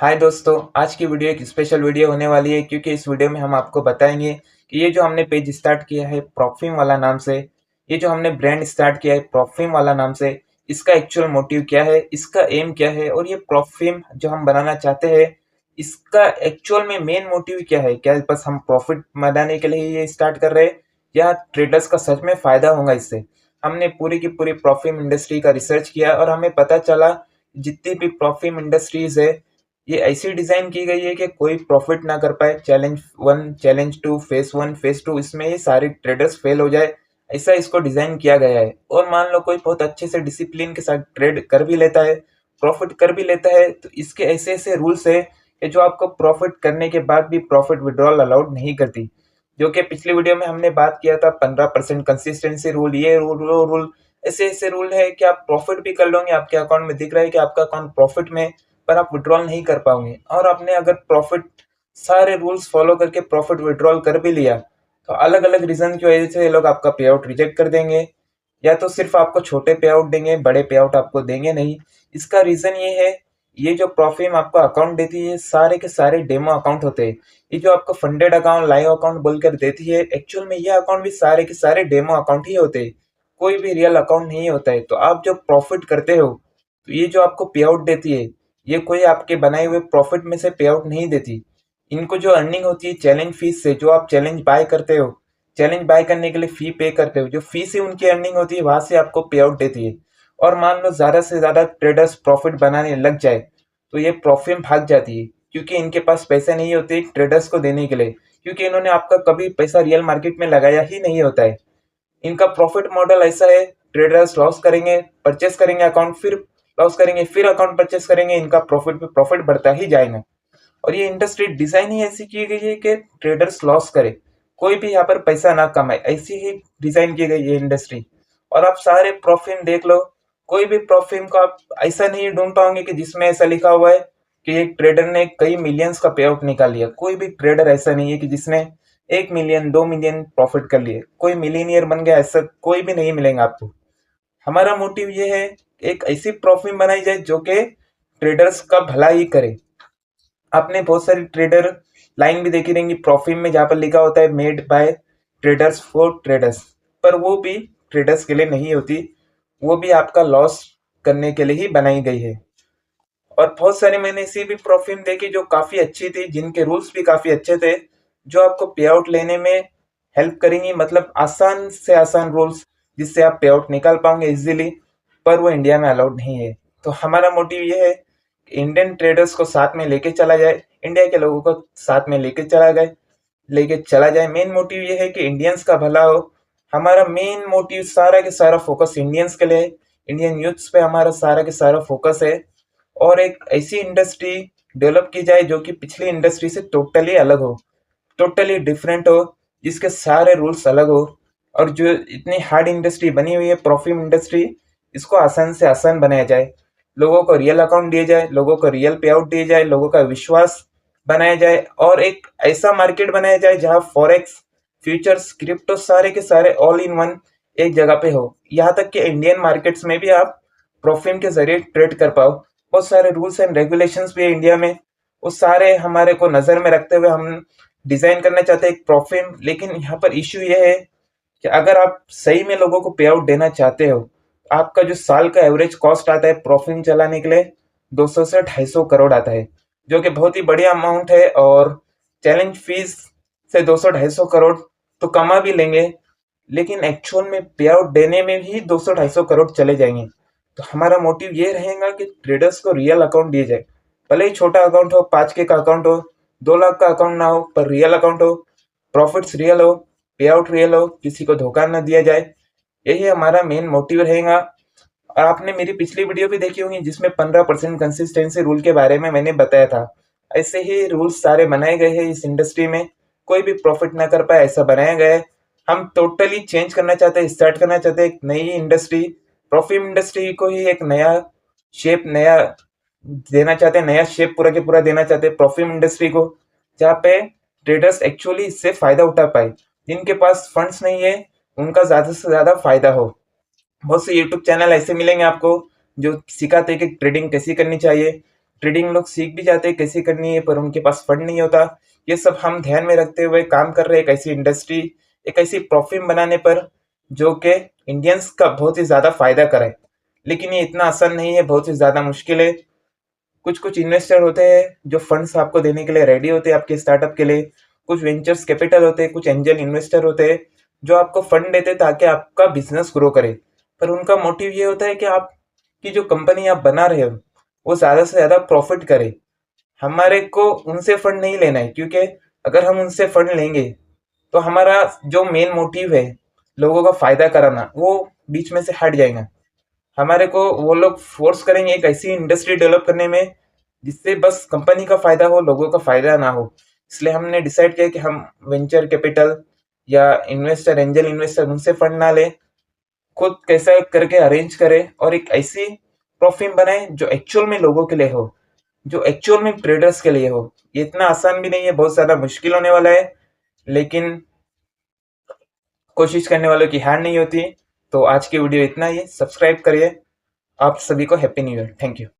हाय दोस्तों, आज की वीडियो एक स्पेशल वीडियो होने वाली है क्योंकि इस वीडियो में हम आपको बताएंगे कि ये जो हमने पेज स्टार्ट किया है प्रॉफिम वाला नाम से, ये जो हमने ब्रांड स्टार्ट किया है प्रॉफिम वाला नाम से, इसका एक्चुअल मोटिव क्या है, इसका एम क्या है और ये प्रॉफिम जो हम बनाना चाहते हैं इसका एक्चुअल में मेन मोटिव क्या है। क्या बस हम प्रॉफिट बनाने के लिए ये स्टार्ट कर रहे हैं या ट्रेडर्स का सच में फायदा होगा इससे। हमने पूरी की पूरी प्रॉफिम इंडस्ट्री का रिसर्च किया और हमें पता चला जितनी भी प्रॉफिम इंडस्ट्रीज है ये ऐसी डिजाइन की गई है कि कोई प्रॉफिट ना कर पाए। Challenge one, challenge two, face 2 इसमें ये सारे ट्रेडर्स फेल हो जाए, ऐसा इसको डिजाइन किया गया है। और मान लो कोई बहुत अच्छे से डिसिप्लिन के साथ ट्रेड कर भी लेता है, प्रॉफिट कर भी लेता है, तो इसके ऐसे ऐसे रूल्स है कि जो आपको प्रॉफिट करने के बाद भी प्रॉफिट विड्रॉल अलाउड नहीं करती। जो कि पिछली वीडियो में हमने बात किया था 15% कंसिस्टेंसी रूल, ये रूल वो रूल, ऐसे ऐसे रूल है कि आप प्रॉफिट भी कर लोगे, आपके अकाउंट में दिख रहा है कि आपका अकाउंट प्रॉफिट में, पर आप विड्रॉल नहीं कर पाओगे। और आपने अगर प्रॉफिट सारे रूल्स फॉलो करके प्रॉफिट विड्रॉल कर भी लिया तो अलग अलग रीजन की वजह से ये लोग आपका पे आउट रिजेक्ट कर देंगे, या तो सिर्फ आपको छोटे पे आउट देंगे, बड़े पे आउट आपको देंगे नहीं। इसका रीजन ये है, ये जो प्रॉफिम आपको अकाउंट देती है सारे के सारे डेमो अकाउंट होते हैं। ये जो आपको फंडेड अकाउंट, लाइव अकाउंट बोलकर देती है, एक्चुअल में ये अकाउंट भी सारे के सारे डेमो अकाउंट ही होते हैं, कोई भी रियल अकाउंट नहीं होता है। तो आप जो प्रॉफिट करते हो तो ये जो आपको पे आउट देती है ये कोई आपके बनाए हुए प्रॉफिट में से पे आउट नहीं देती। इनको जो अर्निंग होती है चैलेंज फीस से, जो आप चैलेंज बाय करते हो, चैलेंज बाय करने के लिए फी पे करते हो, जो फी से उनकी अर्निंग होती है वहां से आपको पे आउट देती है। और मान लो ज्यादा से ज्यादा ट्रेडर्स प्रॉफिट बनाने लग जाए तो ये प्रॉफिट भाग जाती है, क्योंकि इनके पास पैसे नहीं होते ट्रेडर्स को देने के लिए, क्योंकि इन्होंने आपका कभी पैसा रियल मार्केट में लगाया ही नहीं होता है। इनका प्रॉफिट मॉडल ऐसा है, ट्रेडर्स लॉस करेंगे, परचेस करेंगे अकाउंट, फिर लॉस करेंगे, फिर अकाउंट परचेस करेंगे, इनका प्रॉफिट पे प्रॉफिट बढ़ता ही जाएगा। और ये इंडस्ट्री डिजाइन ही ऐसी की गई है कि ट्रेडर्स लॉस करे, कोई भी यहाँ पर पैसा ना कमाए, ऐसी ही डिजाइन की गई है इंडस्ट्री। और आप सारे प्रोफिम देख लो, कोई भी प्रोफिम को आप ऐसा नहीं ढूंढ पाओगे कि जिसमें ऐसा लिखा हुआ है कि एक ट्रेडर ने कई मिलियंस का पे आउट निकाल लिया। कोई भी ट्रेडर ऐसा नहीं है कि जिसने 1 मिलियन 2 मिलियन प्रॉफिट कर लिए, कोई मिलीनियर बन गया, ऐसा कोई भी नहीं मिलेगा आपको। हमारा मोटिव ये है एक ऐसी प्रॉफिट बनाई जाए जो कि ट्रेडर्स का भला ही करे। आपने बहुत सारी ट्रेडर लाइन भी देखी रहेंगी प्रॉफिट में, जहाँ पर लिखा होता है made by traders for traders, पर वो भी ट्रेडर्स के लिए नहीं होती, वो भी आपका लॉस करने के लिए ही बनाई गई है। और बहुत सारे मैंने ऐसी भी प्रॉफिट देखी जो काफी अच्छी थी, जिनके रूल्स भी काफी अच्छे थे, जो आपको पे आउट लेने में हेल्प करेंगी, मतलब आसान से आसान रूल्स जिससे आप पे आउट निकाल पाओगे इजीली, पर वो इंडिया में अलाउड नहीं है। तो हमारा मोटिव ये है कि इंडियन ट्रेडर्स को साथ में लेके चला जाए, इंडिया के लोगों को साथ में लेके चला जाए। मेन मोटिव ये है कि इंडियंस का भला हो। हमारा मेन मोटिव, सारा के सारा फोकस इंडियंस के लिए, इंडियन यूथ्स पे हमारा सारा के सारा फोकस है। और एक ऐसी इंडस्ट्री डेवलप की जाए जो कि पिछली इंडस्ट्री से टोटली अलग हो, टोटली डिफरेंट हो, जिसके सारे रूल्स अलग हो। और जो इतनी हार्ड इंडस्ट्री बनी हुई है प्रॉफिट इंडस्ट्री, इसको आसान से आसान बनाया जाए, लोगों को रियल अकाउंट दिए जाए, लोगों को रियल पे आउट दिए जाए, लोगों का विश्वास बनाया जाए, और एक ऐसा मार्केट बनाया जाए जहां फॉरेक्स, फ्यूचर्स, क्रिप्टो सारे के सारे ऑल इन वन एक जगह पे हो। यहाँ तक कि इंडियन मार्केट्स में भी आप प्रॉफिट के जरिए ट्रेड कर पाओ। बहुत सारे रूल्स एंड रेगुलेशंस भी है इंडिया में, वो सारे हमारे को नजर में रखते हुए हम डिजाइन करना चाहते हैं एक प्रॉफिट। लेकिन यहाँ पर इश्यू ये है कि अगर आप सही में लोगों को पे आउट देना चाहते हो, आपका जो साल का एवरेज कॉस्ट आता है प्रॉफिट चलाने के लिए 200 से 250 करोड़ आता है, जो कि बहुत ही बढ़िया अमाउंट है। और चैलेंज फीस से 200 250 करोड़ तो कमा भी लेंगे, लेकिन एक्चुअल में पे आउट देने में ही 200 250 करोड़ चले जाएंगे। तो हमारा मोटिव ये रहेगा कि ट्रेडर्स को रियल अकाउंट दिया जाए, भले ही छोटा अकाउंट हो, 5K का अकाउंट हो, 2 लाख का अकाउंट ना हो, पर रियल अकाउंट हो, प्रॉफिट्स रियल हो, पे आउट रियल हो, किसी को धोखा न दिया जाए। यही हमारा मेन मोटिव रहेगा। और आपने मेरी पिछली वीडियो भी देखी होगी जिसमें 15% कंसिस्टेंसी रूल के बारे में मैंने बताया था। ऐसे ही रूल्स सारे बनाए गए हैं इस इंडस्ट्री में, कोई भी प्रॉफिट ना कर पाए ऐसा बनाया गया है। हम टोटली चेंज करना चाहते हैं, स्टार्ट करना चाहते हैं एक नई इंडस्ट्री, प्रॉफिट इंडस्ट्री को ही एक नया शेप, नया देना चाहते हैं, नया शेप पूरा के पूरा देना चाहते हैं प्रॉफिट इंडस्ट्री को, जहाँ पे ट्रेडर्स एक्चुअली इससे फायदा उठा पाए। जिनके पास फंड्स नहीं है उनका ज्यादा से ज्यादा फायदा हो। बहुत से यूट्यूब चैनल ऐसे मिलेंगे आपको जो सिखाते हैं कि ट्रेडिंग कैसी करनी चाहिए, ट्रेडिंग लोग सीख भी जाते हैं कैसे करनी है, पर उनके पास फंड नहीं होता। ये सब हम ध्यान में रखते हुए काम कर रहे हैं एक ऐसी इंडस्ट्री, एक ऐसी प्रोफिम बनाने पर जो कि इंडियंस का बहुत ही ज़्यादा फायदा करे। लेकिन ये इतना आसान नहीं है, बहुत ही ज़्यादा मुश्किल है। कुछ कुछ इन्वेस्टर होते हैं जो फंड्स आपको देने के लिए रेडी होते हैं आपके स्टार्टअप के लिए। कुछ वेंचर्स कैपिटल होते हैं, कुछ एंजल इन्वेस्टर होते हैं जो आपको फंड देते हैं ताकि आपका बिजनेस ग्रो करे। पर उनका मोटिव ये होता है कि आपकी जो कंपनी आप बना रहे हो वो ज़्यादा से ज़्यादा प्रॉफिट करे। हमारे को उनसे फंड नहीं लेना है, क्योंकि अगर हम उनसे फंड लेंगे तो हमारा जो मेन मोटिव है लोगों का फायदा कराना वो बीच में से हट जाएगा। हमारे को वो लोग फोर्स करेंगे एक ऐसी इंडस्ट्री डेवलप करने में जिससे बस कंपनी का फायदा हो, लोगों का फायदा ना हो। इसलिए हमने डिसाइड किया कि हम वेंचर कैपिटल या इन्वेस्टर, एंजल इन्वेस्टर उनसे फंड ना ले, खुद कैसा करके अरेंज करें और एक ऐसी प्रोफिम बनाए जो एक्चुअल में लोगों के लिए हो, जो एक्चुअल में ट्रेडर्स के लिए हो। ये इतना आसान भी नहीं है, बहुत ज्यादा मुश्किल होने वाला है, लेकिन कोशिश करने वालों की हार नहीं होती। तो आज की वीडियो इतना ही है, सब्सक्राइब करिए। आप सभी को happy new year. Thank you.